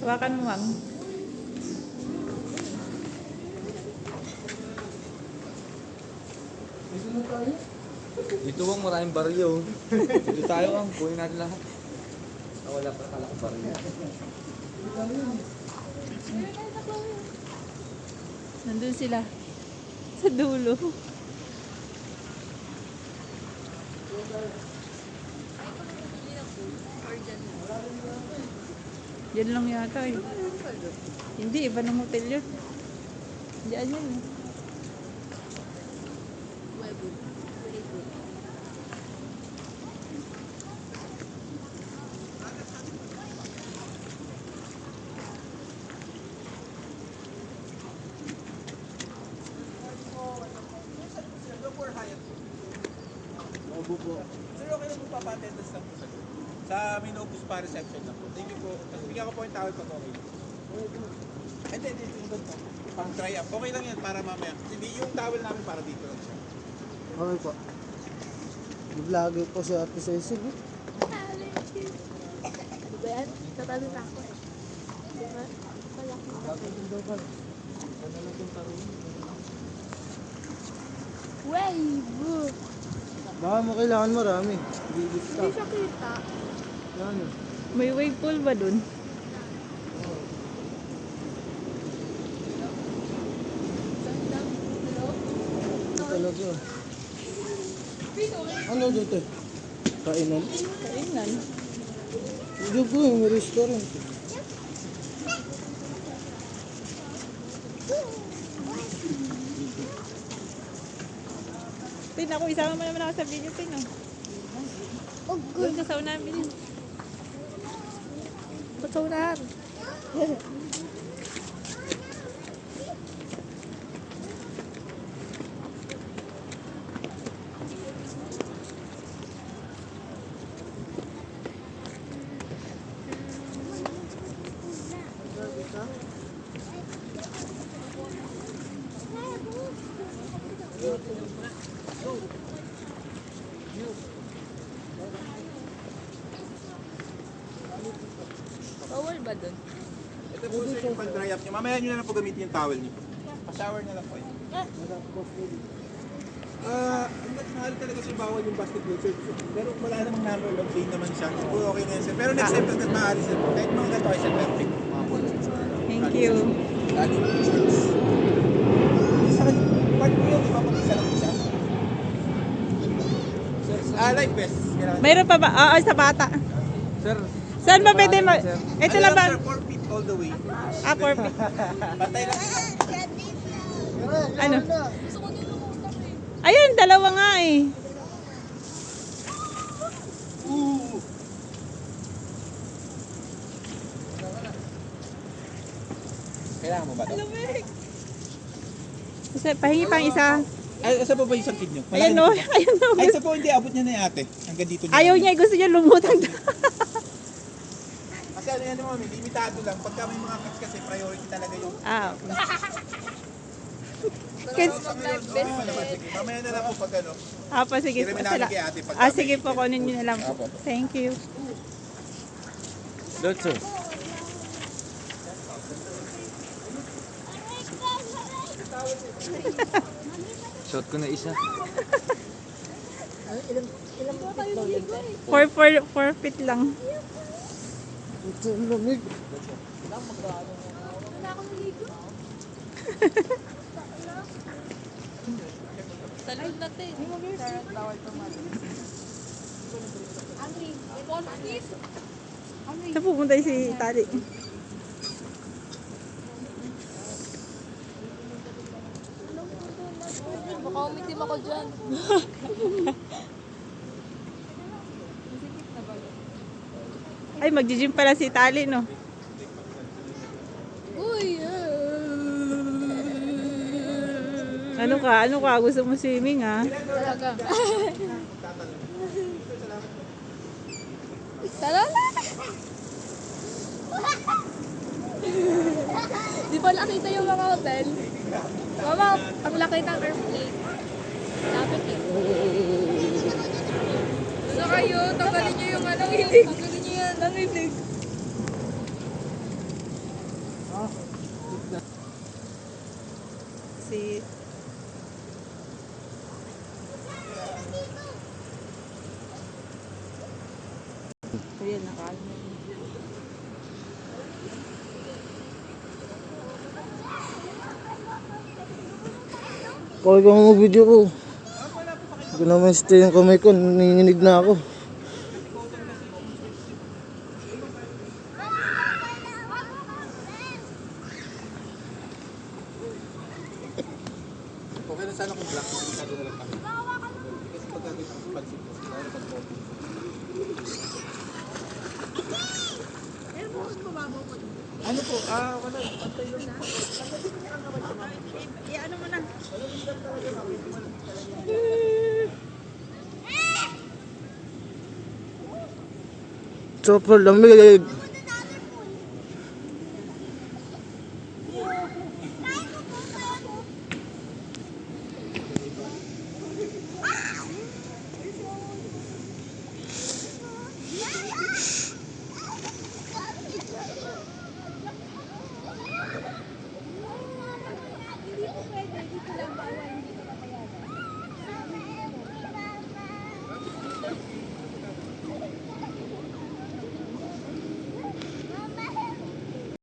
Hawakan mo, Wang. Dito bang maraming baryo. Dito tayo ang kunin natin lahat. Wala pa kala ko baryo. Nandun sila. Sa dulo. Yan lang yata eh. Hindi, iba ng hotel yun. Diyan yan eh. Sir, okay lang po papatendas lang po sa main office pa reception lang po. Thank you po. Tapos bigyan ko po yung towel pag okay. Hindi, ito po. Pang dry up. Okay lang yan para mamaya. Hindi yung towel namin para dito lang siya. Okay po. Vlogger po si Ate Cecil. Diba yan? Tatalo na ako eh. Diba? Wave! Baka mo kailangan marami. Bibit ka. Hindi siya kita. Yan. May wave pool ba dun? Ito talaga. Ano dito? Kainan? Kainan. Hindi po yung restaurant. Tin, ako isama mo naman ako sa video, Tin. Oh. Doon ka sa unahan, bilhin. Ba't sa unahan? Bawal ba dun? Ito po sir yung pang dry up niyo. Mamaya nyo na lang po gamitin yung towel niyo. Pa-shower na lang po yun. Hanggat mahal talaga si bawal yung basketball sir. Pero wala namang number of day naman siya. So, okay na yan sir. Pero next time hanggat maaari sir. Kahit mga gato ay sir, perfect. Mga balls. Thank you. Lalo yung shorts. Isa ka, part mo yun, di ba? Mag-isa lang siya. Life vest. Mayroon pa ba? Oo, sa bata. Sir, Saan ba pwede mag... Ito lang ba? Sir, 4 feet all the way. Ah, 4 feet. Pantay lang. Ano? Ayun, dalawa nga eh. Kailangan mo ba ito? Kasi pahingi pang isa. Ay, asa pa ba yung isang kid nyo? Ayun no, ayun no. Ay, isa po hindi, abot niya na yung ate. Hanggang dito niya. Ayaw niya, gusto niya lumutang. Kasi ano yan naman, limitado lang. Pagka may mga kids kasi, priority talaga yung... Ah, Kids. Sige, mamaya na lang po pag ano. apa, sige po. Kiramin namin kay ate. Pagka Ah, may sige kids. po, kunin niyo na lang po. Thank you. Lotso. Shot ko na isa. 4 feet lang. Ito ang lamig. Talon natin. Saan pupunta si Tali? Baka umitim ako dyan. Ay, magji-gym pala si Tali, no? Uy! Ano ka? Ano ka? Gusto mo swimming, ha? Talaga. Talala! Di ba nakita yung mga hotel? Mama, ang laki ng airplane. Lapit eh. Gusto kayo, tanggalin niyo yung ano, hilig. Tanggalin niyo yan, ang hilig. Ayan, nakaano. Pag mo video ko. Hindi ko naman stay yung kamay ko. Nanginginig na ako. Okay na sana kung black, masyado na lang kami. Kasi pagkakita ko pansin ko, lalo pag coffee. Ano po? Wala. Pantay lang. Ano mo na? Super lamig.